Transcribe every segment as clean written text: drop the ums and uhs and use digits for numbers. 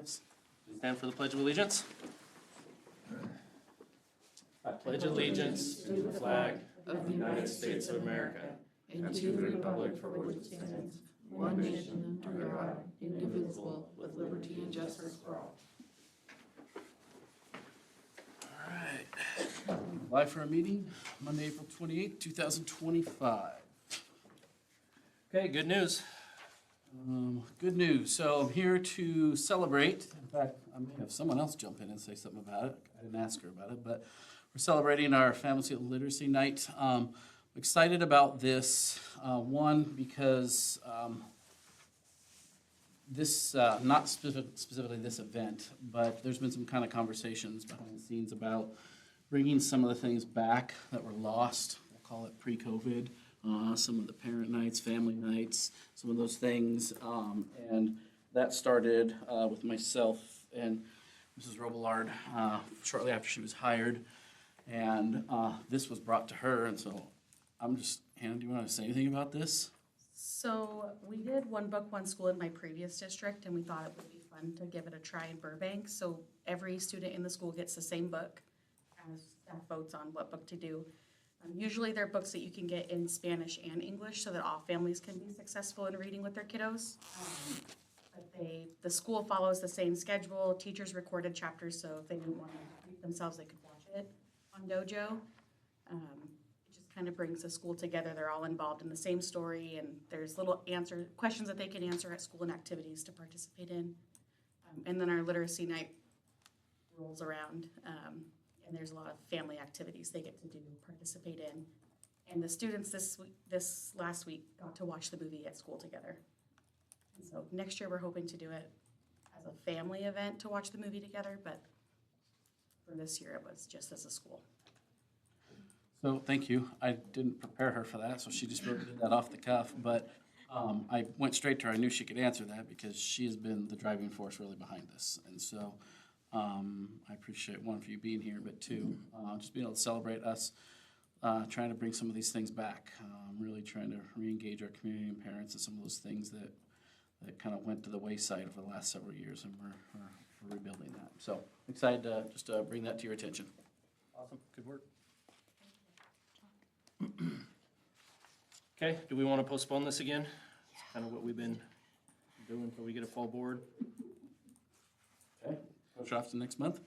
Please stand for the Pledge of Allegiance. I pledge allegiance to the flag of the United States of America and to the republic for which it stands, one nation under God, indivisible, with liberty and justice for all. All right. Live for our meeting, Monday, April 28th, 2025. Okay, good news. Good news. So I'm here to celebrate. In fact, I may have someone else jump in and say something about it. I didn't ask her about it, but we're celebrating our Family Literacy Night. I'm excited about this. One, because this, not specifically this event, but there's been some kind of conversations behind the scenes about bringing some of the things back that were lost. We'll call it pre-COVID. Some of the parent nights, family nights, some of those things. And that started with myself and Mrs. Robillard shortly after she was hired. And this was brought to her. And so I'm just, Hannah, do you want to say anything about this? So we did One Book, One School in my previous district, and we thought it would be fun to give it a try in Burbank. So every student in the school gets the same book as staff votes on what book to do. Usually they're books that you can get in Spanish and English so that all families can be successful in reading with their kiddos. But the school follows the same schedule. Teachers recorded chapters, so if they didn't want to read themselves, they could watch it on Dojo. It just kind of brings the school together. They're all involved in the same story, and there's little questions that they can answer at school and activities to participate in. And then our literacy night rolls around. And there's a lot of family activities they get to do, participate in. And the students this last week got to watch the movie at school together. And so next year we're hoping to do it as a family event to watch the movie together, but for this year it was just as a school. So thank you. I didn't prepare her for that, so she just really did that off the cuff. But I went straight to her. I knew she could answer that because she has been the driving force really behind this. And so I appreciate, one, for you being here, but two, just being able to celebrate us trying to bring some of these things back, really trying to re-engage our community and parents and some of those things that kind of went to the wayside over the last several years, and we're rebuilding that. So excited to just bring that to your attention. Awesome. Good work. Okay, do we want to postpone this again? It's kind of what we've been doing until we get a full board. Okay. Push off to next month?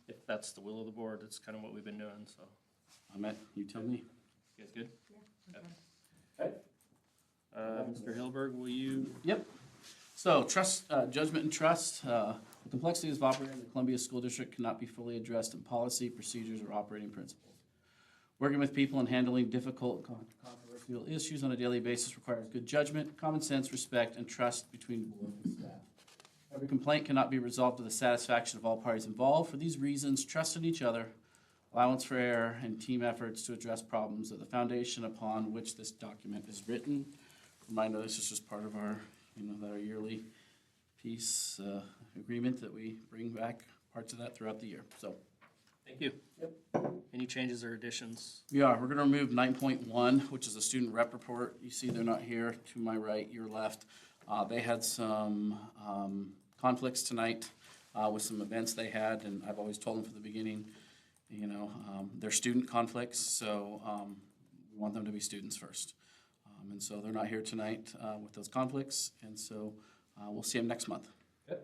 If that's the will of the board, that's kind of what we've been doing, so. You tell me. You guys good? Yeah. Okay. Mr. Hilberg, will you? Yep. So trust, judgment and trust. The complexities of operating the Columbia School District cannot be fully addressed in policy, procedures, or operating principles. Working with people and handling difficult, controversial issues on a daily basis requires good judgment, common sense, respect, and trust between board and staff. Every complaint cannot be resolved to the satisfaction of all parties involved. For these reasons, trust in each other, allowance for error, and team efforts to address problems are the foundation upon which this document is written. Reminder, this is just part of our, our yearly peace agreement that we bring back parts of that throughout the year. So, thank you. Yep. Any changes or additions? Yeah, we're going to remove 9.1, which is a student rep report. You see they're not here. To my right, your left. They had some conflicts tonight with some events they had, and I've always told them from the beginning, they're student conflicts, so we want them to be students first. And so they're not here tonight with those conflicts, and so we'll see them next month. Good.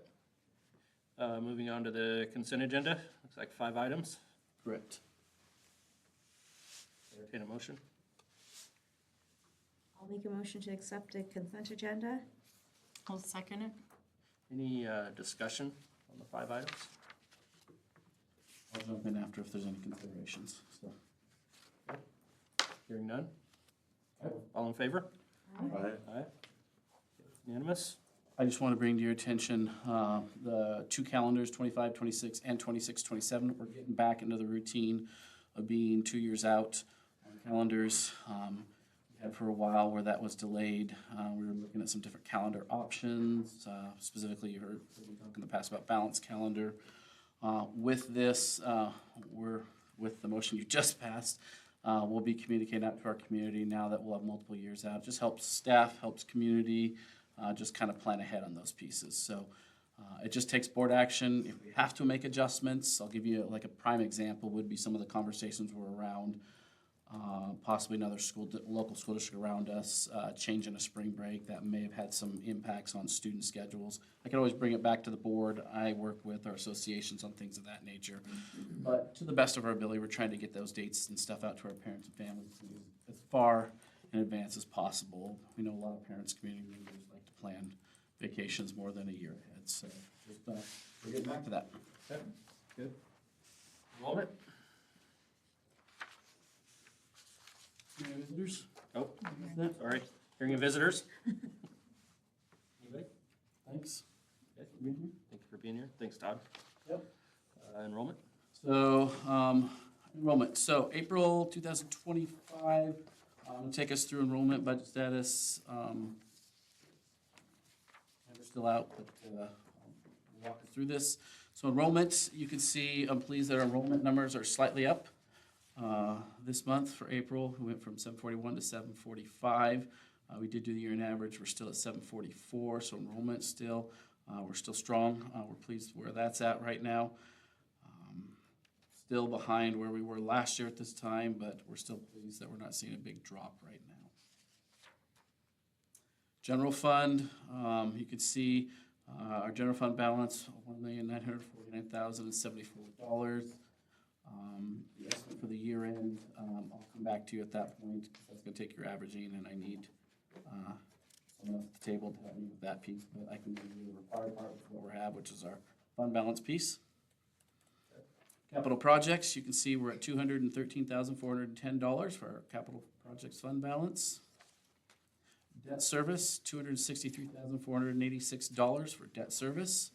Moving on to the consent agenda, looks like 5 items. Correct. Entertain a motion. I'll make a motion to accept the consent agenda. I'll second it. Any discussion on the 5 items? I'll jump in after if there's any considerations. So. Okay. Hearing none. Okay. All in favor? Aye. Aye. Unanimous. I just want to bring to your attention the 2 calendars, 25, 26, and 26, 27. We're getting back into the routine of being 2 years out on calendars. We had for a while where that was delayed. We were looking at some different calendar options. Specifically, you heard we talked in the past about balanced calendar. With this, with the motion you just passed, we'll be communicating out to our community now that we'll have multiple years out. It just helps staff, helps community, just kind of plan ahead on those pieces. So It just takes board action. If we have to make adjustments, I'll give you like a prime example would be some of the conversations were around possibly another local school district around us changing a spring break that may have had some impacts on student schedules. I can always bring it back to the board. I work with our associations on things of that nature. But to the best of our ability, we're trying to get those dates and stuff out to our parents and families as far in advance as possible. We know a lot of parents, community members like to plan vacations more than a year ahead. So just, we're getting back to that. Okay, good. Enrollment? Any visitors? Oh, That- sorry. Hearing of visitors? Anybody? Thanks. Okay. for being here. Thank you for being here. Thanks, Todd. Yep. Enrollment? So, enrollment. So April 2025, take us through enrollment, budget status. We're still out, but I'll walk us through this. So enrollment, you can see, I'm pleased that our enrollment numbers are slightly up. This month for April, we went from 741 to 745. We did do the year in average. We're still at 744, so enrollment still, we're still strong. We're pleased where that's at right now. Still behind where we were last year at this time, but we're still pleased that we're not seeing a big drop right now. General fund, you can see our general fund balance, $1,949,074. The estimate for the year end, I'll come back to you at that point, because that's gonna take your averaging, and I need someone else at the table to help me with that piece, but I can give you the required part of what we have, which is our fund balance piece. Capital projects, you can see we're at $213,410 for our capital projects fund balance. Debt service, $263,486 for debt service.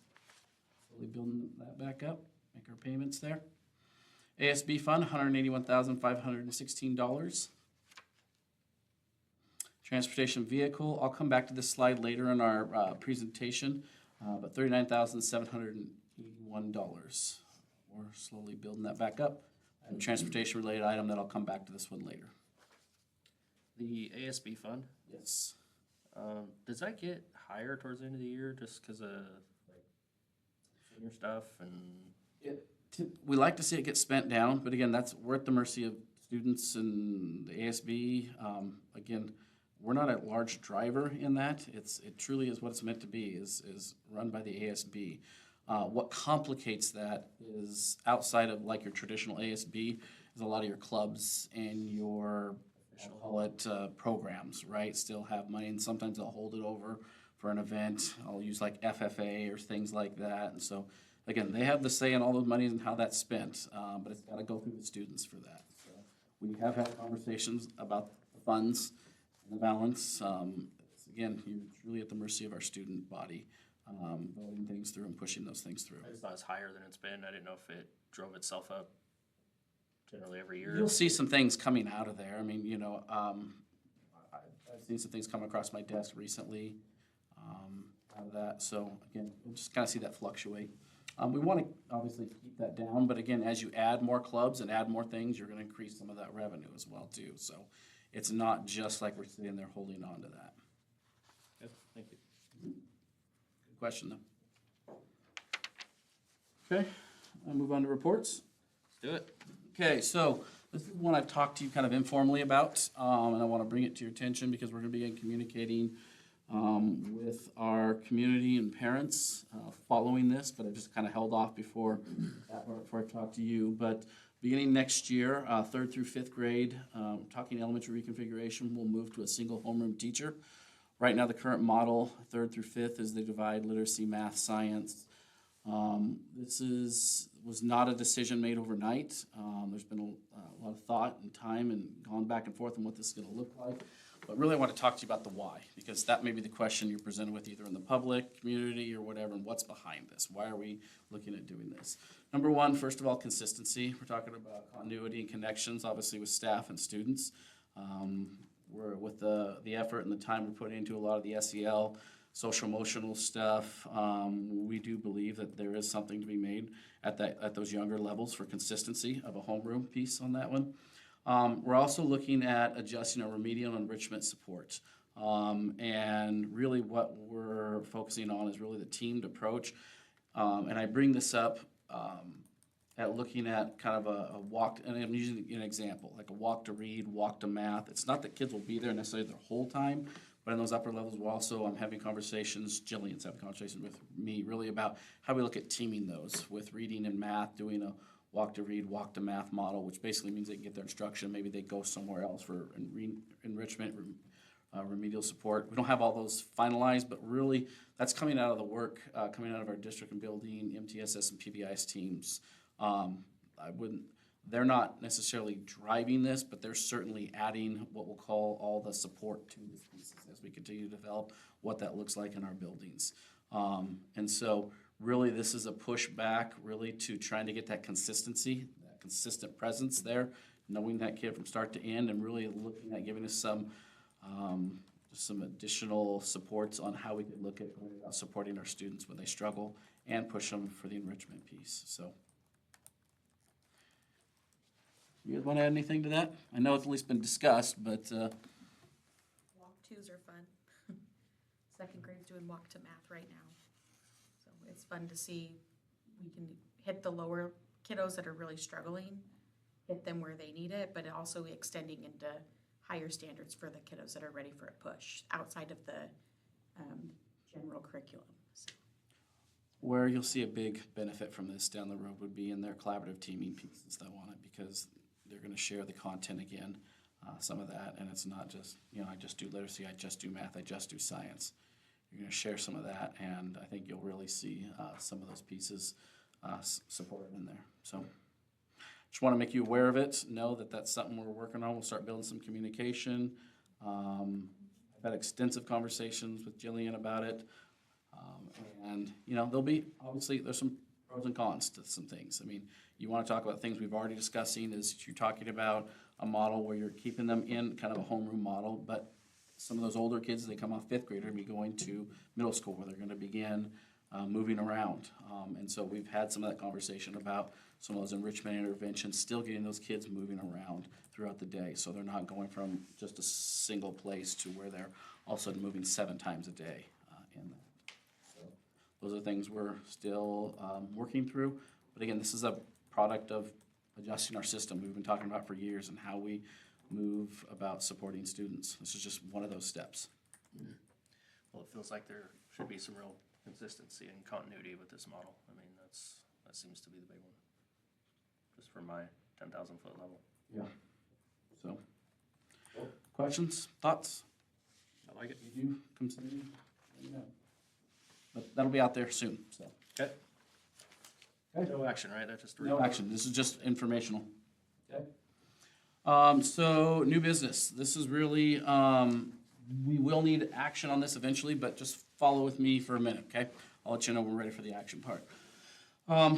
Slowly building that back up, make our payments there. ASB fund, $181,516. Transportation vehicle, I'll come back to this slide later in our presentation, but $39,781. We're slowly building that back up. I have a transportation related item that I'll come back to this one later. The ASB fund, Yes. does that get higher towards the end of the year just because of like senior stuff and? We like to see it get spent down, but again, we're at the mercy of students and the ASB. Again, we're not a large driver in that. It truly is what it's meant to be, is run by the ASB. What complicates that is outside of like your traditional ASB is a lot of your clubs and your, I'll call it, programs, right? Still have money, and sometimes they'll hold it over for an event. I'll use like FFA or things like that. And so, again, they have the say in all those monies and how that's spent, but it's got to go through the students for that. So we have had conversations about the funds and the balance. Again, you're truly at the mercy of our student body, voting things through and pushing those things through. I just thought it's higher than it's been. I didn't know if it drove itself up generally every year. You'll see some things coming out of there. I mean, you know, I've seen some things come across my desk recently out of that. So again, we'll just kind of see that fluctuate. We want to obviously keep that down, but again, as you add more clubs and add more things, you're going to increase some of that revenue as well too. So it's not just like we're sitting there holding on to that. Good, thank you. Good question though. Okay, I'll move on to reports. Let's do it. Okay, so this is one I've talked to you kind of informally about, and I want to bring it to your attention because we're going to begin communicating with our community and parents following this, but I just kind of held off before I talked to you. But beginning next year, 3rd through 5th grade, talking elementary reconfiguration, we'll move to a single homeroom teacher. Right now, the current model, 3rd through 5th, is they divide literacy, math, science. This was not a decision made overnight. There's been a lot of thought and time and gone back and forth on what this is going to look like. But really, I want to talk to you about the why, because that may be the question you're presented with either in the public, community, or whatever, and what's behind this? Why are we looking at doing this? Number one, first of all, consistency. We're talking about continuity and connections, obviously, with staff and students. We're with the effort and the time we're putting into a lot of the SEL, social emotional stuff. We do believe that there is something to be made at those younger levels for consistency of a homeroom piece on that one. We're also looking at adjusting our remedial and enrichment support. And really what we're focusing on is really the teamed approach. And I bring this up at looking at kind of a walk, and I'm using an example, like a walk to read, walk to math. It's not that kids will be there necessarily their whole time, but in those upper levels, we're also, I'm having conversations, Jillian's having conversations with me really about how we look at teaming those with reading and math, doing a walk to read, walk to math model, which basically means they can get their instruction. Maybe they go somewhere else for enrichment, remedial support. We don't have all those finalized, but really that's coming out of the work, coming out of our district and building, MTSS and PBIS teams. They're not necessarily driving this, but they're certainly adding what we'll call all the support to these pieces as we continue to develop what that looks like in our buildings. And so really this is a pushback really to trying to get that consistency, that consistent presence there, knowing that kid from start to end, and really looking at giving us some additional supports on how we can look at supporting our students when they struggle and push them for the enrichment piece. So, you guys want to add anything to that? I know it's at least been discussed, but Walk twos are fun. Second grade's doing walk to math right now. So it's fun to see we can hit the lower kiddos that are really struggling, hit them where they need it, but also extending into higher standards for the kiddos that are ready for a push outside of the general curriculum. So. where you'll see a big benefit from this down the road would be in their collaborative teaming pieces that want it, because they're going to share the content again, some of that, and it's not just, I just do literacy, I just do math, I just do science. You're going to share some of that, and I think you'll really see some of those pieces supported in there. So just want to make you aware of it, know that that's something we're working on. We'll start building some communication. I've had extensive conversations with Jillian about it, and there'll be, obviously, there's some pros and cons to some things. I mean, you want to talk about things we've already discussing, is you're talking about a model where you're keeping them in kind of a homeroom model, but some of those older kids, they come off fifth grade, are going to be going to middle school where they're going to begin moving around. And so we've had some of that conversation about some of those enrichment interventions, still getting those kids moving around throughout the day. So they're not going from just a single place to where they're all of a sudden moving 7 times a day in that. So those are things we're still working through. But again, this is a product of adjusting our system we've been talking about for years, and how we move about supporting students. This is just one of those steps. Well, it feels like there should be some real consistency and continuity with this model. I mean, that seems to be the big one, just from my 10,000 foot level. Yeah. So, questions, thoughts? I like it. You do consider? Yeah. But that'll be out there soon. So. Okay. No action, right? That's just No action. This is just informational. Okay. So new business. This is really, we will need action on this eventually, but just follow with me for a minute, okay? I'll let you know when we're ready for the action part.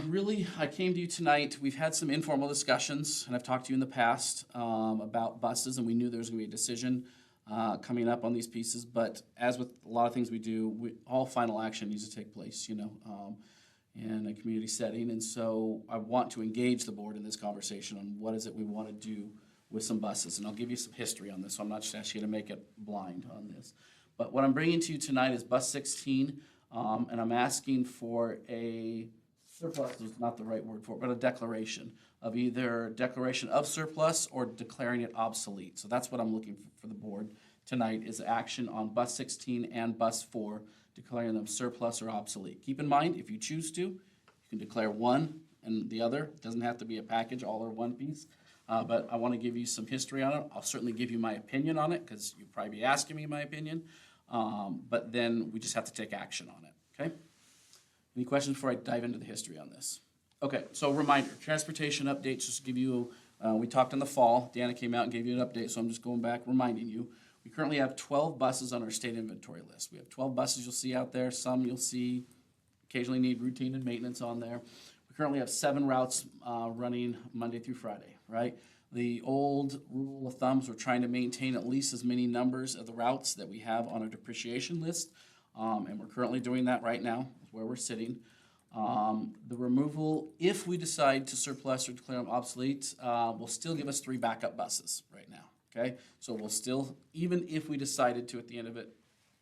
Really, I came to you tonight. We've had some informal discussions, and I've talked to you in the past about buses, and we knew there was going to be a decision coming up on these pieces. But as with a lot of things we do, all final action needs to take place, in a community setting. And so I want to engage the board in this conversation on what is it we want to do with some buses. And I'll give you some history on this, so I'm not just asking you to make it blind on this. But what I'm bringing to you tonight is Bus 16, and I'm asking for a surplus, is not the right word for it, but a declaration of either declaration of surplus or declaring it obsolete. So that's what I'm looking for the board tonight, is action on Bus 16 and Bus 4, declaring them surplus or obsolete. Keep in mind, if you choose to, you can declare one and the other. It doesn't have to be a package, all or one piece. But I want to give you some history on it. I'll certainly give you my opinion on it, because you'll probably be asking me my opinion. But then we just have to take action on it, okay? Any questions before I dive into the history on this? Okay, so reminder, transportation updates, just to give you, we talked in the fall. Deanna came out and gave you an update, so I'm just going back reminding you. We currently have 12 buses on our state inventory list. We have 12 buses you'll see out there. Some you'll see occasionally need routine and maintenance on there. We currently have 7 routes running Monday through Friday, right? The old rule of thumbs, we're trying to maintain at least as many numbers of the routes that we have on our depreciation list, and we're currently doing that right now, where we're sitting. The removal, if we decide to surplus or declare them obsolete, will still give us 3 backup buses right now. okay? So we'll still, even if we decided to, at the end of it,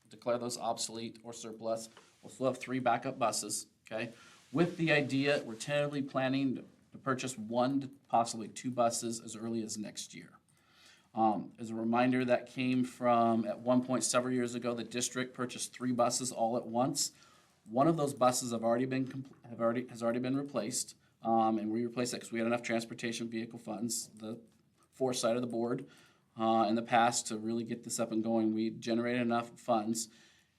declare those obsolete or surplus, we'll still have 3 backup buses, okay? With the idea, we're tentatively planning to purchase 1 to possibly 2 buses as early as next year. As a reminder, that came from, at one point several years ago, the district purchased 3 buses all at once. One of those buses has already been replaced, and we replaced it because we had enough transportation vehicle funds, the foresight of the board, in the past to really get this up and going. We generated enough funds.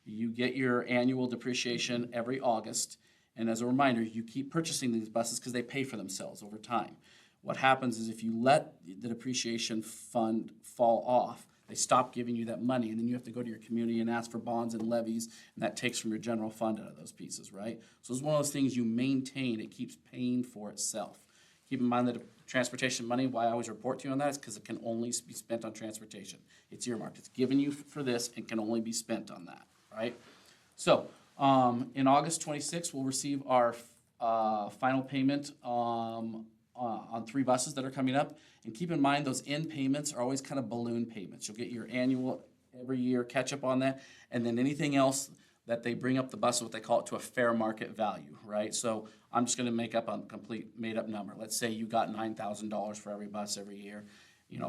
You get your annual depreciation every August, and as a reminder, you keep purchasing these buses because they pay for themselves over time. What happens is if you let the depreciation fund fall off, they stop giving you that money, and then you have to go to your community and ask for bonds and levies, and that takes from your general fund out of those pieces, right? So it's one of those things you maintain, it keeps paying for itself. Keep in mind that transportation money, why I always report to you on that is because it can only be spent on transportation. It's earmarked, it's given you for this and can only be spent on that, right? So, in August 26th, we'll receive our final payment on 3 buses that are coming up. And keep in mind, those end payments are always kind of balloon payments. You'll get your annual every year catch up on that, and then anything else that they bring up the bus, what they call it, to a fair market value, right? So I'm just gonna make up a complete made-up number. Let's say you got $9,000 for every bus every year,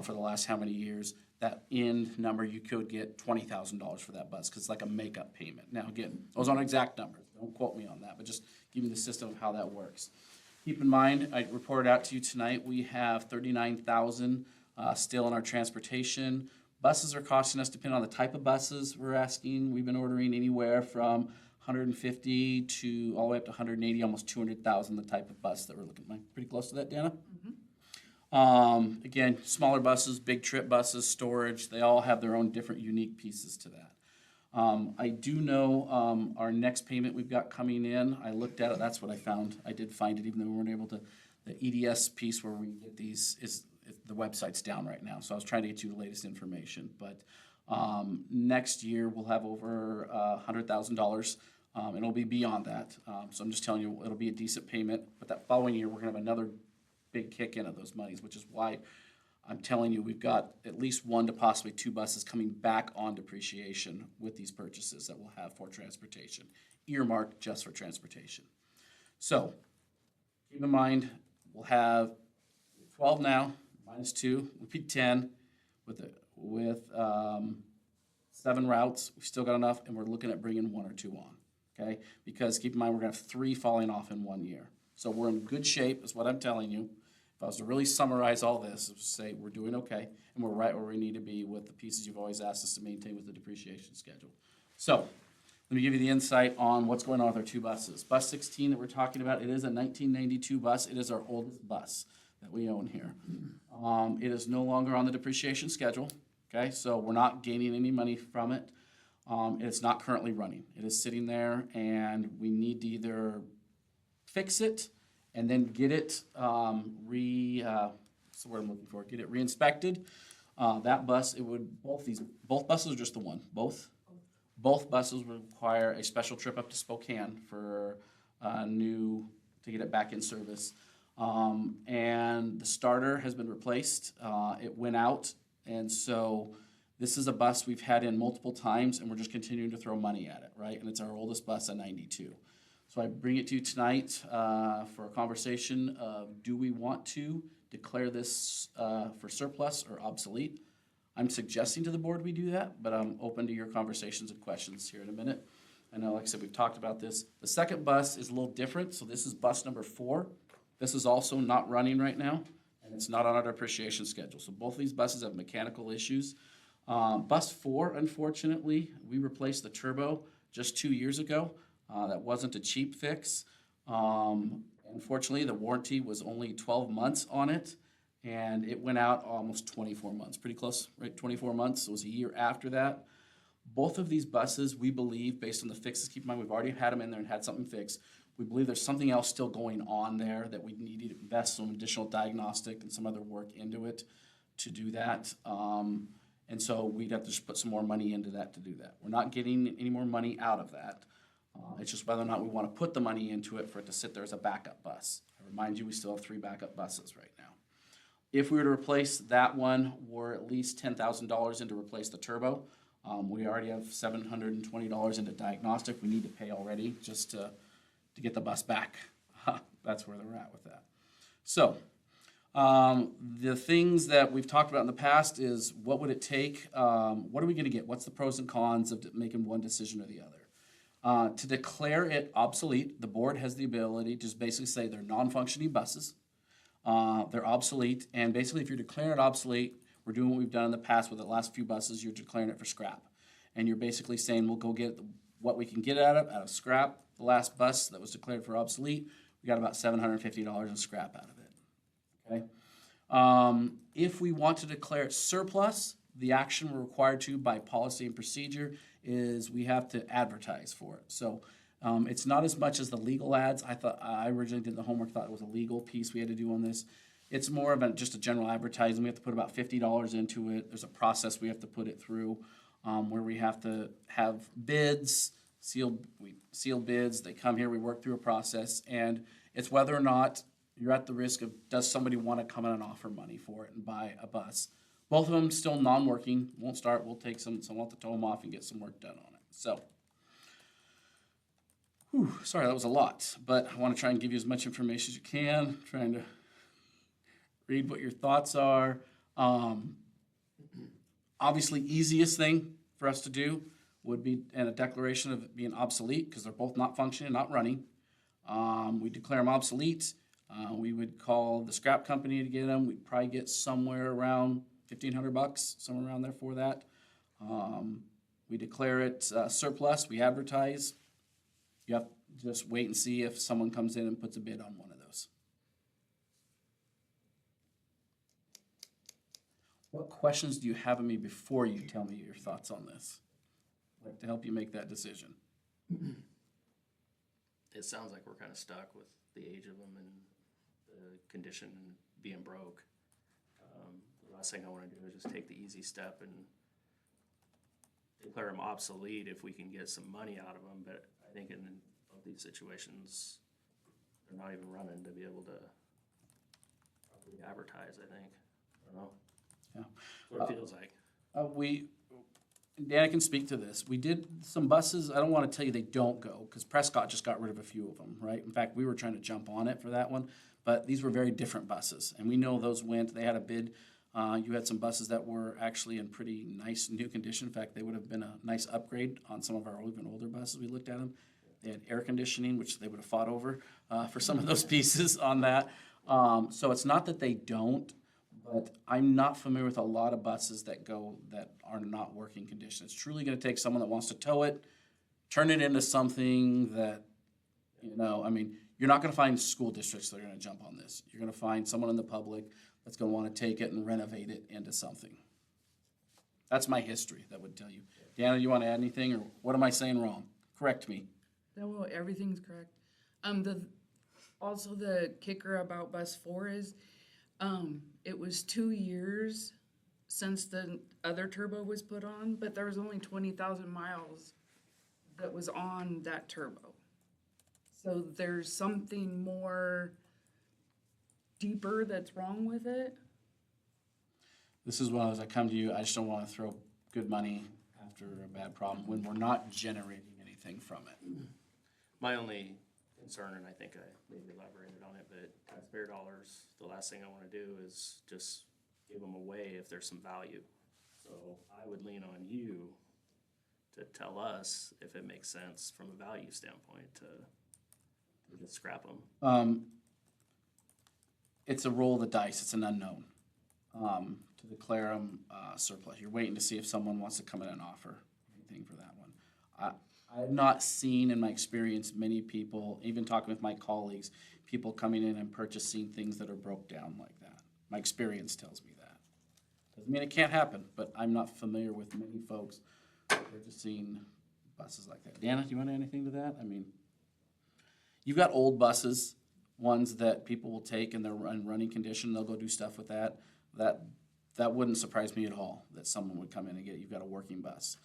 for the last how many years. That end number, you could get $20,000 for that bus, because it's like a make-up payment. Now, again, those aren't exact numbers. Don't quote me on that, but just give me the system of how that works. Keep in mind, I reported out to you tonight, we have 39,000 still in our transportation. Buses are costing us, depending on the type of buses we're asking, we've been ordering anywhere from 150 to all the way up to 180, almost 200,000, the type of bus that we're looking at. Am I pretty close to that, Dana? Again, smaller buses, big trip buses, storage, they all have their own different unique pieces to that. I do know our next payment we've got coming in, I looked at it, that's what I found. I did find it, even though we weren't able to, the EDS piece where we get these, the website's down right now, so I was trying to get you the latest information. But next year, we'll have over $100,000, and it'll be beyond that. So I'm just telling you, it'll be a decent payment, but that following year, we're gonna have another big kick in of those monies, which is why I'm telling you, we've got at least 1 to possibly 2 buses coming back on depreciation with these purchases that we'll have for transportation, earmarked just for transportation. So keep in mind, we'll have 12 now, minus 2, would be 10 with 7 routes. We've still got enough, and we're looking at bringing 1 or 2 on, okay? Because keep in mind, we're gonna have 3 falling off in 1 year. So we're in good shape, is what I'm telling you. If I was to really summarize all this, say we're doing okay, and we're right where we need to be with the pieces you've always asked us to maintain with the depreciation schedule. So, let me give you the insight on what's going on with our 2 buses. Bus 16 that we're talking about, it is a 1992 bus. It is our oldest bus that we own here. It is no longer on the depreciation schedule, okay? So we're not gaining any money from it. It's not currently running. It is sitting there, and we need to either fix it and then get it what's the word I'm looking for? Get it re-inspected. That bus, both buses are just the one. Both buses would require a special trip up to Spokane for to get it back in service. And the starter has been replaced. It went out, and so this is a bus we've had in multiple times, and we're just continuing to throw money at it, right? And it's our oldest bus, a 92. So I bring it to you tonight for a conversation of, do we want to declare this for surplus or obsolete? I'm suggesting to the board we do that, but I'm open to your conversations and questions here in a minute. I know, like I said, we've talked about this. The second bus is a little different, so this is bus number 4. This is also not running right now, and it's not on our depreciation schedule. So both of these buses have mechanical issues. Bus 4, unfortunately, we replaced the turbo just 2 years ago. That wasn't a cheap fix. Unfortunately, the warranty was only 12 months on it, and it went out almost 24 months, pretty close, right? 24 months, it was a year after that. Both of these buses, we believe, based on the fixes, keep in mind, we've already had them in there and had something fixed. We believe there's something else still going on there that we need to invest some additional diagnostic and some other work into it to do that. And so we'd have to just put some more money into that to do that. We're not getting any more money out of that. It's just whether or not we want to put the money into it for it to sit there as a backup bus. I remind you, we still have 3 backup buses right now. If we were to replace that one, we're at least $10,000 in to replace the turbo. We already have $720 into diagnostic we need to pay already just to get the bus back. That's where they're at with that. So, the things that we've talked about in the past is what would it take? What are we gonna get? What's the pros and cons of making one decision or the other? To declare it obsolete, the board has the ability to just basically say they're non-functioning buses. They're obsolete, and basically if you're declaring it obsolete, we're doing what we've done in the past with the last few buses, you're declaring it for scrap. And you're basically saying, we'll go get what we can get out of scrap. The last bus that was declared for obsolete, we got about $750 in scrap out of it, okay? If we want to declare it surplus, the action we're required to by policy and procedure is we have to advertise for it. So it's not as much as the legal ads. I originally did the homework, thought it was a legal piece we had to do on this. It's more of just a general advertising. We have to put about $50 into it. There's a process we have to put it through where we have to have bids, sealed bids. They come here, we work through a process, and it's whether or not you're at the risk of, does somebody want to come in and offer money for it and buy a bus? Both of them still non-working, won't start. We'll take some, we'll have to tow them off and get some work done on it. So, sorry, that was a lot, but I want to try and give you as much information as you can, trying to read what your thoughts are. Obviously, easiest thing for us to do would be in a declaration of it being obsolete because they're both not functioning, not running. We declare them obsolete. We would call the scrap company to get them. We'd probably get somewhere around $1,500, somewhere around there for that. We declare it surplus. We advertise. You have to just wait and see if someone comes in and puts a bid on one of those. What questions do you have of me before you tell me your thoughts on this? I'd like to help you make that decision. It sounds like we're kind of stuck with the age of them and the condition and being broke. The last thing I want to do is just take the easy step and declare them obsolete if we can get some money out of them. But I think in both these situations, they're not even running to be able to properly advertise, I think. I don't know. Yeah. What it feels like. Dan can speak to this. We did some buses. I don't want to tell you they don't go because Prescott just got rid of a few of them, right? In fact, we were trying to jump on it for that one, but these were very different buses. And we know those went, they had a bid. You had some buses that were actually in pretty nice new condition. In fact, they would have been a nice upgrade on some of our even older buses. We looked at them. They had air conditioning, which they would have fought over for some of those pieces on that. So it's not that they don't. But I'm not familiar with a lot of buses that are not working condition. It's truly going to take someone that wants to tow it, turn it into something that, I mean, you're not going to find school districts that are going to jump on this. You're going to find someone in the public that's going to want to take it and renovate it into something. That's my history that would tell you. Deanna, you want to add anything, or what am I saying wrong? Correct me. No, everything's correct. Also the kicker about bus 4 is, it was 2 years since the other turbo was put on, but there was only 20,000 miles that was on that turbo. So there's something more deeper that's wrong with it. This is one of those, I come to you, I just don't want to throw good money after a bad problem when we're not generating anything from it. My only concern, and I think I maybe elaborated on it, but taxpayer dollars, the last thing I want to do is just give them away if there's some value. So I would lean on you to tell us if it makes sense from a value standpoint to just scrap them. It's a roll of the dice. It's an unknown to declare them surplus. You're waiting to see if someone wants to come in and offer anything for that one. I've not seen in my experience many people, even talking with my colleagues, people coming in and purchasing things that are broke down like that. My experience tells me that. Doesn't mean it can't happen, but I'm not familiar with many folks purchasing buses like that. Deanna, do you want to add anything to that? I mean, you've got old buses, ones that people will take and they're in running condition. They'll go do stuff with that. That wouldn't surprise me at all that someone would come in and get it. You've got a working bus.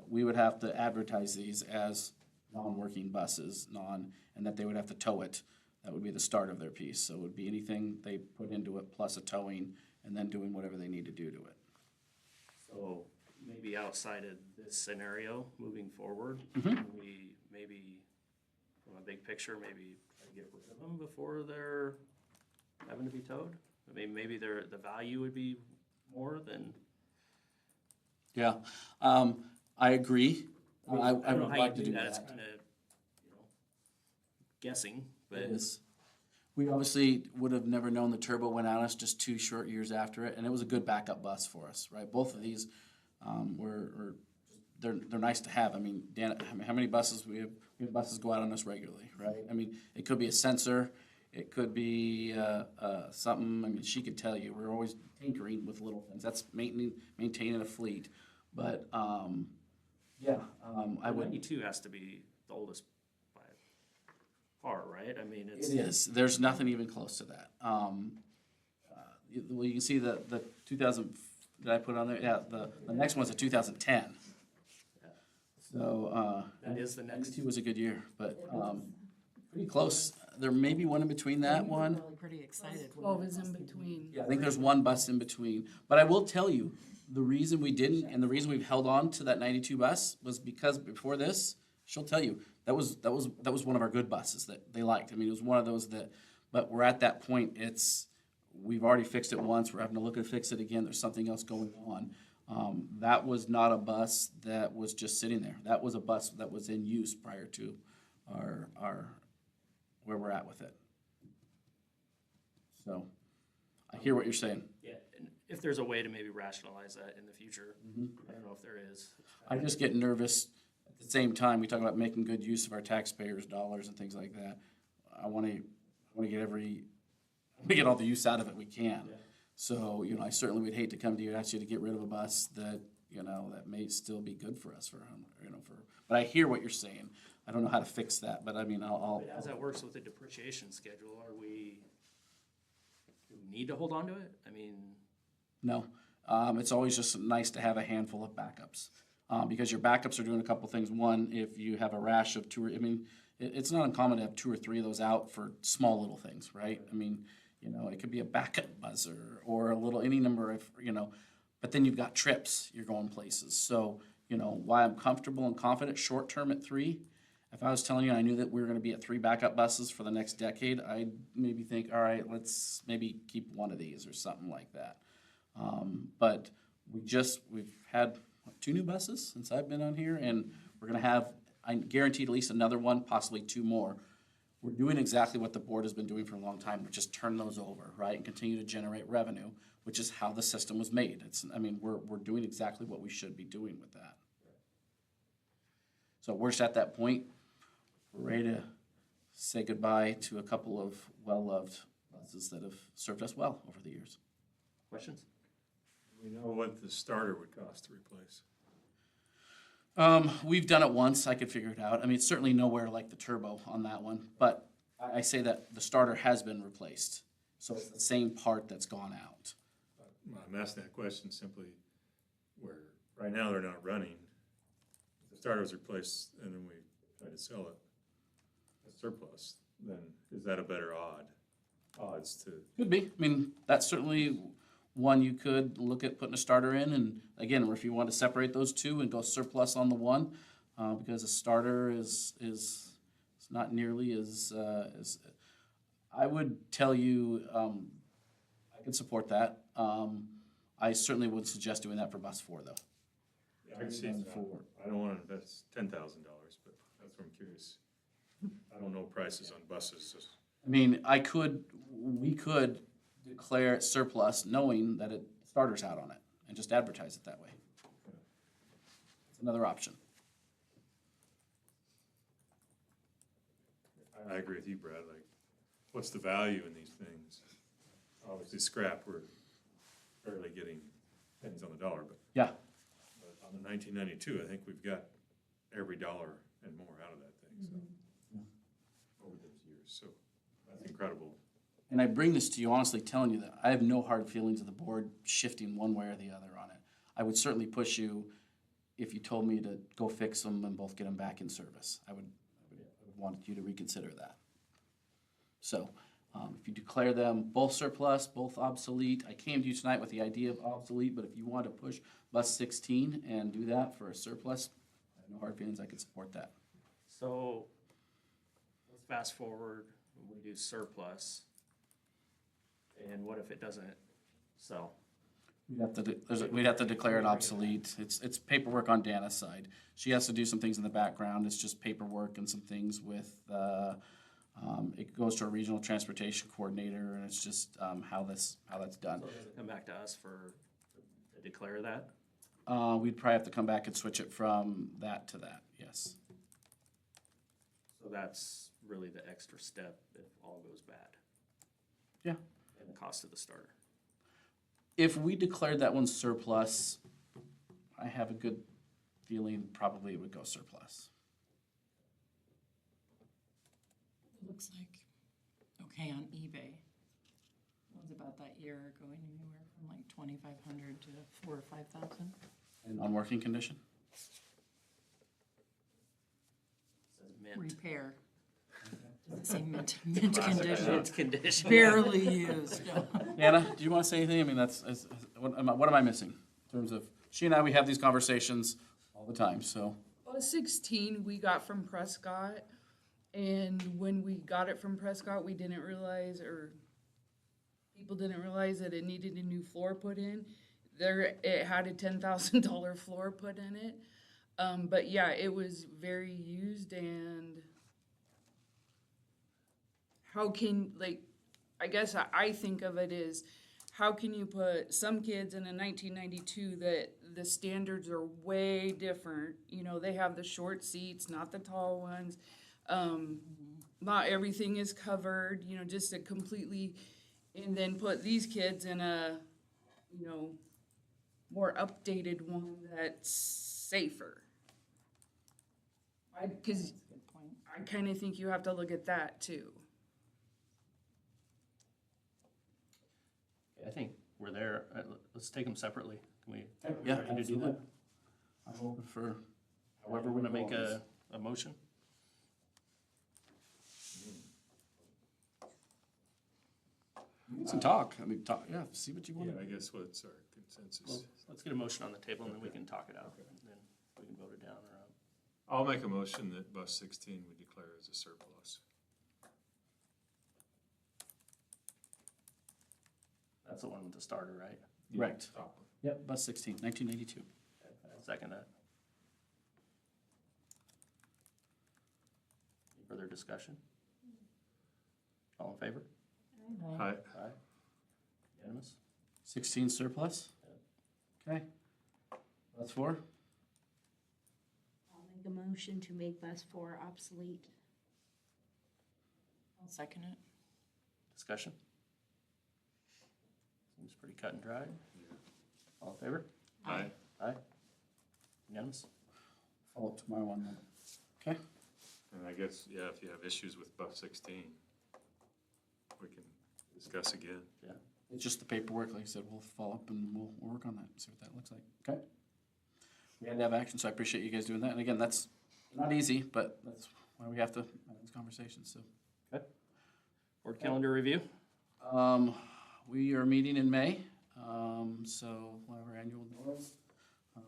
We would have to advertise these as non-working buses, and that they would have to tow it. That would be the start of their piece. So it would be anything they put into it plus a towing and then doing whatever they need to do to it. So maybe outside of this scenario, moving forward, Mhm. we maybe, from a big picture, maybe try to get rid of them before they're having to be towed? I mean, maybe the value would be more than, Yeah, I agree. I don't know would how you like to do It's that. kind of, guessing, but. It is. We obviously would have never known the turbo went on us just 2 short years after it, and it was a good backup bus for us, right? Both of these they're nice to have. I mean, Dan, how many buses we have buses go out on us regularly, right? I mean, it could be a sensor, it could be something. I mean, she could tell you. We're always tinkering with little things. That's maintaining a fleet, but I would. 92 has to be the oldest by far, right? I mean, It is. There's nothing even close to that. Well, you can see the 2000, did I put it on there? Yeah, the next one's a 2010. So, That is the next. 92 was a good year, but, pretty close. There may be one in between that one. Really pretty excited. when 12 that is in bus came. between. Yeah, I think there's one bus in between. But I will tell you, the reason we didn't, and the reason we've held on to that 92 bus was because before this, she'll tell you, that was one of our good buses that they liked. I mean, it was one of those that, but we're at that point, we've already fixed it once, we're having to look and fix it again, there's something else going on. That was not a bus that was just sitting there. That was a bus that was in use prior to our where we're at with it. So, I hear what you're saying. Yeah, and if there's a way to maybe rationalize that in the future, I don't know if there is. I just get nervous at the same time. We talk about making good use of our taxpayers' dollars and things like that. I want to get all the use out of it we can. Yeah. So, I certainly would hate to come to you and ask you to get rid of a bus that, that may still be good for us but I hear what you're saying. I don't know how to fix that, but I mean, I'll But as that works with the depreciation schedule, do we need to hold on to it? I mean, no. It's always just nice to have a handful of backups. Because your backups are doing a couple things. One, if you have a rash of it's not uncommon to have 2 or 3 of those out for small little things, right? I mean, it could be a backup buzzer or any number of, but then you've got trips, you're going places. So, why I'm comfortable and confident short term at 3, if I was telling you I knew that we were going to be at 3 backup buses for the next decade, I'd maybe think, all right, let's maybe keep one of these or something like that. But we've had 2 new buses since I've been on here, and we're going to have, I guaranteed at least another one, possibly 2 more. We're doing exactly what the board has been doing for a long time, which is turn those over, right, and continue to generate revenue, which is how the system was made. We're doing exactly what we should be doing with that. So we're just at that point. We're ready to say goodbye to a couple of well-loved buses that have served us well over the years. questions? We know what the starter would cost to replace. We've done it once. I could figure it out. I mean, it's certainly nowhere like the turbo on that one, but I say that the starter has been replaced. So it's the same part that's gone out. I'm asking that question simply where right now they're not running. If the starter was replaced and then we try to sell it as surplus, then is that a better odds to? Could be. I mean, that's certainly one you could look at putting a starter in. And again, or if you want to separate those 2 and go surplus on the one, because a starter is not nearly as I would tell you, I could support that. I certainly would suggest doing that for bus 4 though. Yeah, I can see that. I don't want to invest $10,000, but that's what I'm curious. I don't know prices on buses. I mean, we could declare it surplus knowing that it starter's out on it and just advertise it that way. It's another option. I agree with you, Brad. Like, what's the value in these things? Obviously, scrap, we're barely getting pennies on the dollar, but Yeah. on the 1992, I think we've got every dollar and more out of that thing, so, over those years, so that's incredible. And I bring this to you honestly telling you that I have no hard feelings of the board shifting one way or the other on it. I would certainly push you if you told me to go fix them and both get them back in service. I would want you to reconsider that. So, if you declare them both surplus, both obsolete, I came to you tonight with the idea of obsolete, but if you want to push bus 16 and do that for a surplus, I have no hard feelings, I could support that. So, let's fast forward, we do surplus. And what if it doesn't sell? We'd have to declare it obsolete. It's paperwork on Dana's side. She has to do some things in the background. It's just paperwork and some things with, it goes to a regional transportation coordinator, and it's just, how that's done. So does it come back to us to declare that? We'd probably have to come back and switch it from that to that, yes. So that's really the extra step if all goes bad. Yeah. And the cost of the starter. If we declared that one surplus, I have a good feeling probably it would go surplus. It looks like, okay, on eBay, it was about that year going anywhere from like 2,500 to 4,000 or 5,000. And on working condition? It says mint. Repair. Doesn't say mint condition, Mint condition. barely used. Anna, do you want to say anything? I mean, what am I missing? In terms of, she and I, we have these conversations all the time, so. Bus 16 we got from Prescott, and when we got it from Prescott, we didn't realize, or people didn't realize that it needed a new floor put in. It had a $10,000 floor put in it. But yeah, it was very used, and how can, like, I guess I think of it as, how can you put some kids in a 1992 that the standards are way different? You know, they have the short seats, not the tall ones. Not everything is covered, you know, just a completely, and then put these kids in a, you know, more updated one that's safer. Because Good point. I kind of think you have to look at that too. I think we're there. Let's take them separately. Can we? Yeah, ready to do absolutely. that? I'm open for However, we want to make a motion? We can talk, I mean, talk, yeah, see what you want. Yeah, I guess what's our consensus? Let's get a motion on the table and then we can talk it out. And then we can vote it down or up. I'll make a motion that bus 16 we declare as a surplus. That's the one with the starter, right? Correct. Top one. Yep, bus 16, 1992. I'll second that. Any further discussion? All in favor? Aye. Aye. Unanimous? 16 surplus? Okay. Bus 4? I'll make a motion to make bus 4 obsolete. I'll second it. Discussion? Seems pretty cut and dry. All in favor? Aye. Aye. Unanimous? Follow up tomorrow on that. Okay. And I guess, yeah, if you have issues with bus 16, we can discuss again. It's just the paperwork, like I said, we'll follow up and we'll work on that, see what that looks like. Okay? We had to have action, so I appreciate you guys doing that. And again, that's not easy, but that's why we have to have these conversations, so. Board calendar review? We are meeting in May, so we'll have our annual bills.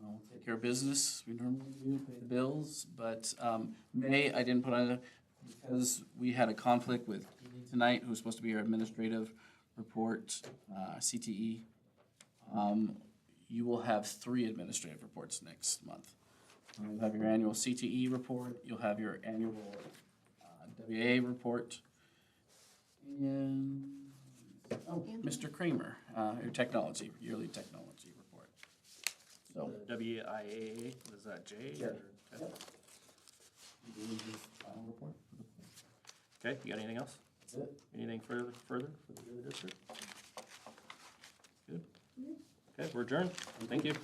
We'll take care of business, we normally do, pay the bills, but, May, I didn't put on it because we had a conflict with Keely tonight, who's supposed to be our administrative report, CTE. You will have 3 administrative reports next month. You'll have your annual CTE report, you'll have your annual, WA report, and, Mr. Kramer, your technology, yearly technology report. So, WIAA, what is that, J? Yeah. or- Yep. Final report. Okay, you got anything else? That's it. Anything further for the other district? Good? Okay, we're adjourned. Thank you.